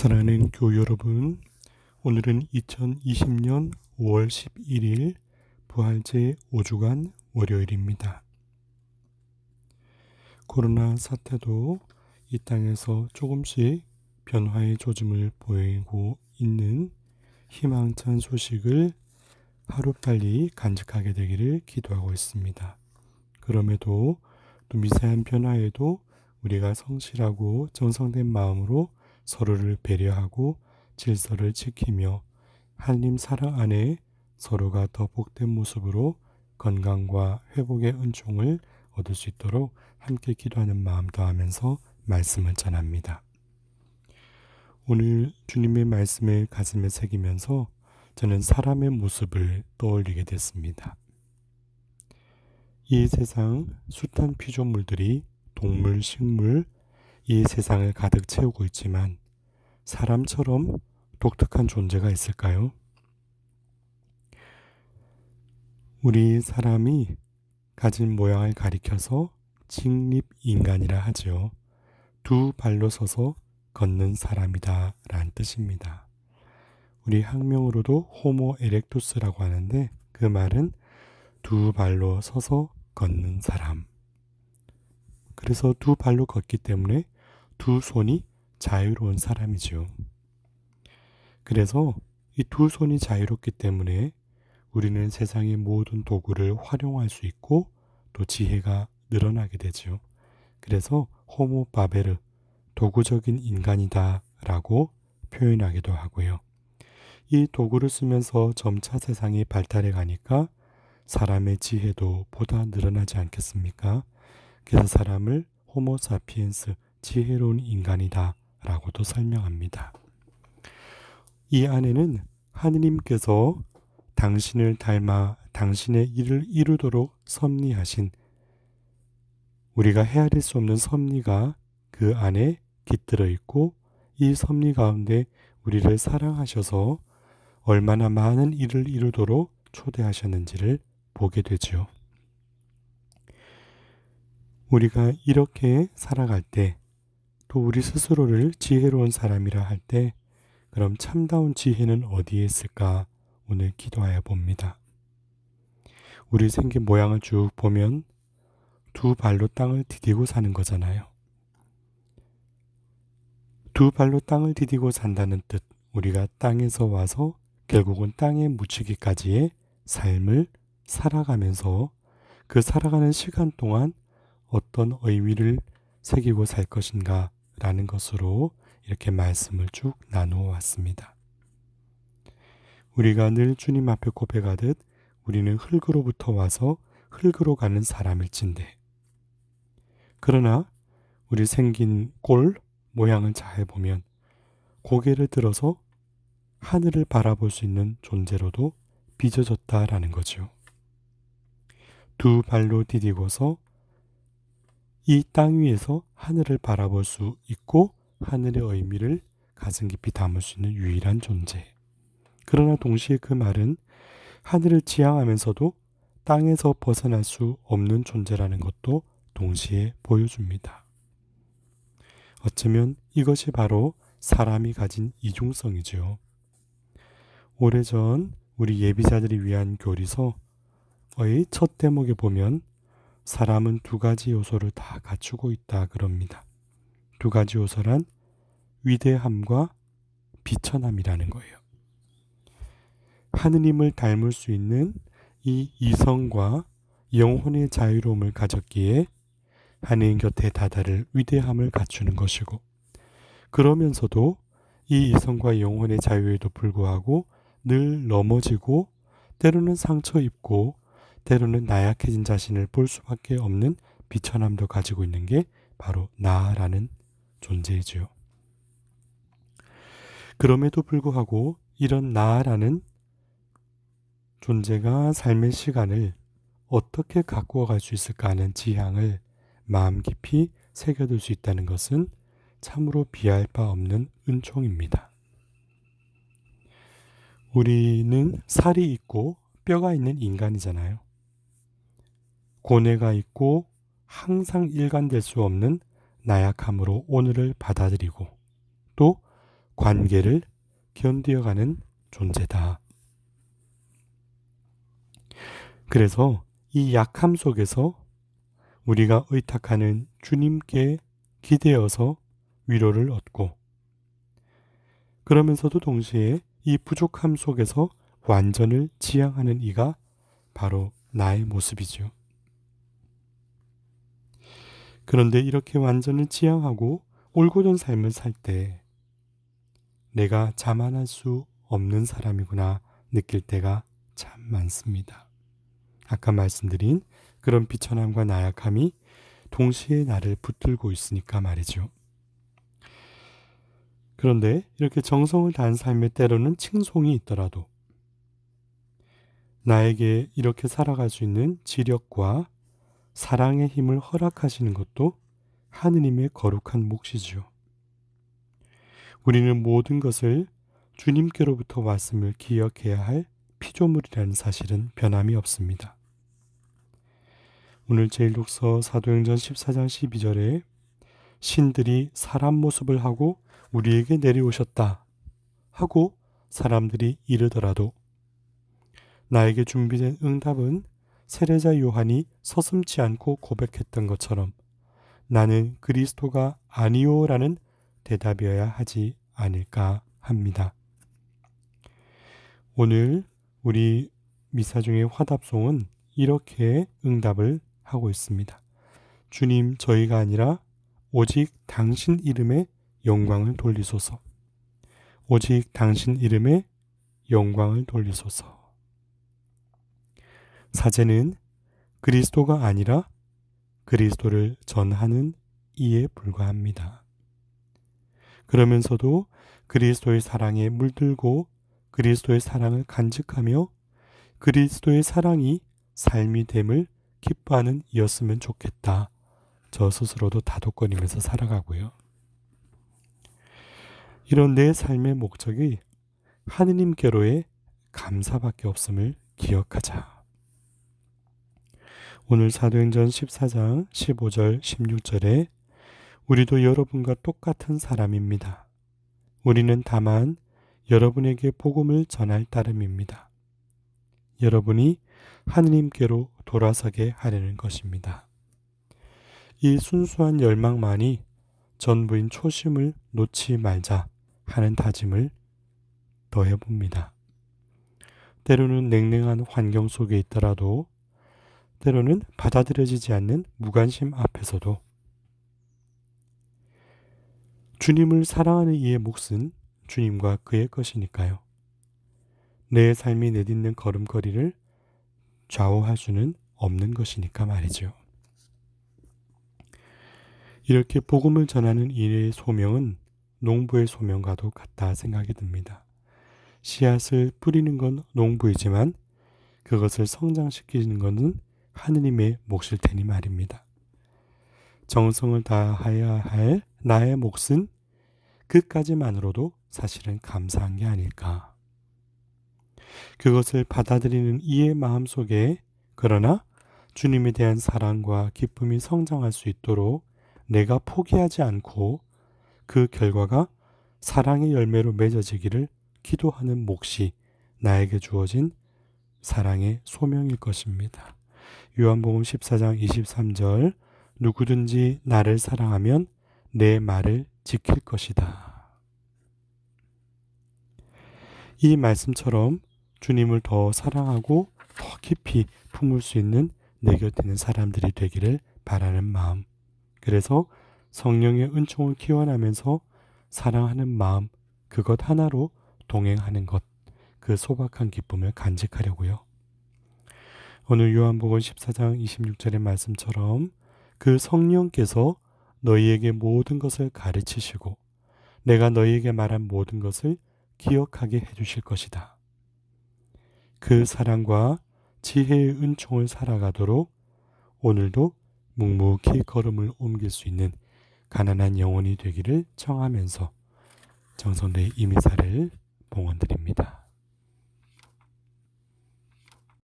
사랑하는 교우 여러분, 오늘은 2020년 5월 11일 부활제 5주간 월요일입니다. 코로나 사태도 이 땅에서 조금씩 변화의 조짐을 보이고 있는 희망찬 소식을 하루빨리 간직하게 되기를 기도하고 있습니다. 그럼에도 또 미세한 변화에도 우리가 성실하고 정성된 마음으로 서로를 배려하고 질서를 지키며 하나님 사랑 안에 서로가 더 복된 모습으로 건강과 회복의 은총을 얻을 수 있도록 함께 기도하는 마음 더하면서 말씀을 전합니다. 오늘 주님의 말씀을 가슴에 새기면서 저는 사람의 모습을 떠올리게 됐습니다. 이 세상 숱한 피조물들이 동물, 식물, 이 세상을 가득 채우고 있지만 사람처럼 독특한 존재가 있을까요? 우리 사람이 가진 모양을 가리켜서 직립인간이라 하지요. 두 발로 서서 걷는 사람이다 라는 뜻입니다. 우리 학명으로도 호모 에렉투스라고 하는데 그 말은 두 발로 서서 걷는 사람. 그래서 두 발로 걷기 때문에 두 손이 자유로운 사람이죠. 그래서 이 두 손이 자유롭기 때문에 우리는 세상의 모든 도구를 활용할 수 있고 또 지혜가 늘어나게 되죠. 그래서 호모 바베르, 도구적인 인간이다 라고 표현하기도 하고요. 이 도구를 쓰면서 점차 세상이 발달해 가니까 사람의 지혜도 보다 늘어나지 않겠습니까? 그래서 사람을 호모 사피엔스, 지혜로운 인간이다 라고도 설명합니다. 이 안에는 하느님께서 당신을 닮아 당신의 일을 이루도록 섭리하신 우리가 헤아릴 수 없는 섭리가 그 안에 깃들어 있고 이 섭리 가운데 우리를 사랑하셔서 얼마나 많은 일을 이루도록 초대하셨는지를 보게 되죠. 우리가 이렇게 살아갈 때 또 우리 스스로를 지혜로운 사람이라 할 때 그럼 참다운 지혜는 어디에 있을까 오늘 기도하여 봅니다. 우리 생긴 모양을 쭉 보면 두 발로 땅을 디디고 사는 거잖아요. 두 발로 땅을 디디고 산다는 뜻, 우리가 땅에서 와서 결국은 땅에 묻히기까지의 삶을 살아가면서 그 살아가는 시간 동안 어떤 의미를 새기고 살 것인가 라는 것으로 이렇게 말씀을 쭉 나누어 왔습니다. 우리가 늘 주님 앞에 고백하듯 우리는 흙으로부터 와서 흙으로 가는 사람일진데 그러나 우리 생긴 꼴 모양을 잘 보면 고개를 들어서 하늘을 바라볼 수 있는 존재로도 빚어졌다라는 거죠. 두 발로 디디고서 이 땅 위에서 하늘을 바라볼 수 있고 하늘의 의미를 가슴 깊이 담을 수 있는 유일한 존재. 그러나 동시에 그 말은 하늘을 지향하면서도 땅에서 벗어날 수 없는 존재라는 것도 동시에 보여줍니다. 어쩌면 이것이 바로 사람이 가진 이중성이지요. 오래전 우리 예비자들이 위한 교리서의 첫 대목에 보면 사람은 두 가지 요소를 다 갖추고 있다 그럽니다. 두 가지 요소란 위대함과 비천함이라는 거예요. 하느님을 닮을 수 있는 이 이성과 영혼의 자유로움을 가졌기에 하느님 곁에 다다를 위대함을 갖추는 것이고 그러면서도 이 이성과 영혼의 자유에도 불구하고 늘 넘어지고 때로는 상처 입고 때로는 나약해진 자신을 볼 수밖에 없는 비천함도 가지고 있는 게 바로 나라는 존재이지요. 그럼에도 불구하고 이런 나라는 존재가 삶의 시간을 어떻게 가꾸어 갈 수 있을까 하는 지향을 마음 깊이 새겨둘 수 있다는 것은 참으로 비할 바 없는 은총입니다. 우리는 살이 있고 뼈가 있는 인간이잖아요. 고뇌가 있고 항상 일관될 수 없는 나약함으로 오늘을 받아들이고 또 관계를 견디어가는 존재다. 그래서 이 약함 속에서 우리가 의탁하는 주님께 기대어서 위로를 얻고, 그러면서도 동시에 이 부족함 속에서 완전을 지향하는 이가 바로 나의 모습이죠. 그런데 이렇게 완전을 지향하고 올곧은 삶을 살 때 내가 자만할 수 없는 사람이구나 느낄 때가 참 많습니다. 아까 말씀드린 그런 비천함과 나약함이 동시에 나를 붙들고 있으니까 말이죠. 그런데 이렇게 정성을 다한 삶에 때로는 칭송이 있더라도 나에게 이렇게 살아갈 수 있는 지력과 사랑의 힘을 허락하시는 것도 하느님의 거룩한 몫이지요. 우리는 모든 것을 주님께로부터 왔음을 기억해야 할 피조물이라는 사실은 변함이 없습니다. 오늘 제1독서 사도행전 14장 12절에 신들이 사람 모습을 하고 우리에게 내려오셨다 하고 사람들이 이르더라도 나에게 준비된 응답은 세례자 요한이 서슴지 않고 고백했던 것처럼 나는 그리스도가 아니오라는 대답이어야 하지 않을까 합니다. 오늘 우리 미사 중의 화답송은 이렇게 응답을 하고 있습니다. 주님, 저희가 아니라 오직 당신 이름에 영광을 돌리소서. 오직 당신 이름에 영광을 돌리소서. 사제는 그리스도가 아니라 그리스도를 전하는 이에 불과합니다. 그러면서도 그리스도의 사랑에 물들고 그리스도의 사랑을 간직하며 그리스도의 사랑이 삶이 됨을 기뻐하는 이였으면 좋겠다. 저 스스로도 다독거리면서 살아가고요. 이런 내 삶의 목적이 하느님께로의 감사밖에 없음을 기억하자. 오늘 사도행전 14장 15절 16절에 우리도 여러분과 똑같은 사람입니다. 우리는 다만 여러분에게 복음을 전할 따름입니다. 여러분이 하느님께로 돌아서게 하려는 것입니다. 이 순수한 열망만이 전부인 초심을 놓지 말자 하는 다짐을 더해봅니다. 때로는 냉랭한 환경 속에 있더라도 때로는 받아들여지지 않는 무관심 앞에서도 주님을 사랑하는 이의 몫은 주님과 그의 것이니까요. 내 삶이 내딛는 걸음걸이를 좌우할 수는 없는 것이니까 말이죠. 이렇게 복음을 전하는 일의 소명은 농부의 소명과도 같다 생각이 듭니다. 씨앗을 뿌리는 건 농부이지만 그것을 성장시키는 것은 하느님의 몫일 테니 말입니다. 정성을 다해야 할 나의 몫은 그까지만으로도 사실은 감사한 게 아닐까. 그것을 받아들이는 이의 마음속에 그러나 주님에 대한 사랑과 기쁨이 성장할 수 있도록 내가 포기하지 않고 그 결과가 사랑의 열매로 맺어지기를 기도하는 몫이 나에게 주어진 사랑의 소명일 것입니다. 요한복음 14장 23절 누구든지 나를 사랑하면 내 말을 지킬 것이다. 이 말씀처럼 주님을 더 사랑하고 더 깊이 품을 수 있는 내 곁에 있는 사람들이 되기를 바라는 마음. 그래서 성령의 은총을 기원하면서 사랑하는 마음, 그것 하나로 동행하는 것, 그 소박한 기쁨을 간직하려고요. 오늘 요한복음 14장 26절의 말씀처럼 그 성령께서 너희에게 모든 것을 가르치시고 내가 너희에게 말한 모든 것을 기억하게 해주실 것이다. 그 사랑과 지혜의 은총을 살아가도록 오늘도 묵묵히 걸음을 옮길 수 있는 가난한 영혼이 되기를 청하면서 정성래의 이미사를 봉헌드립니다.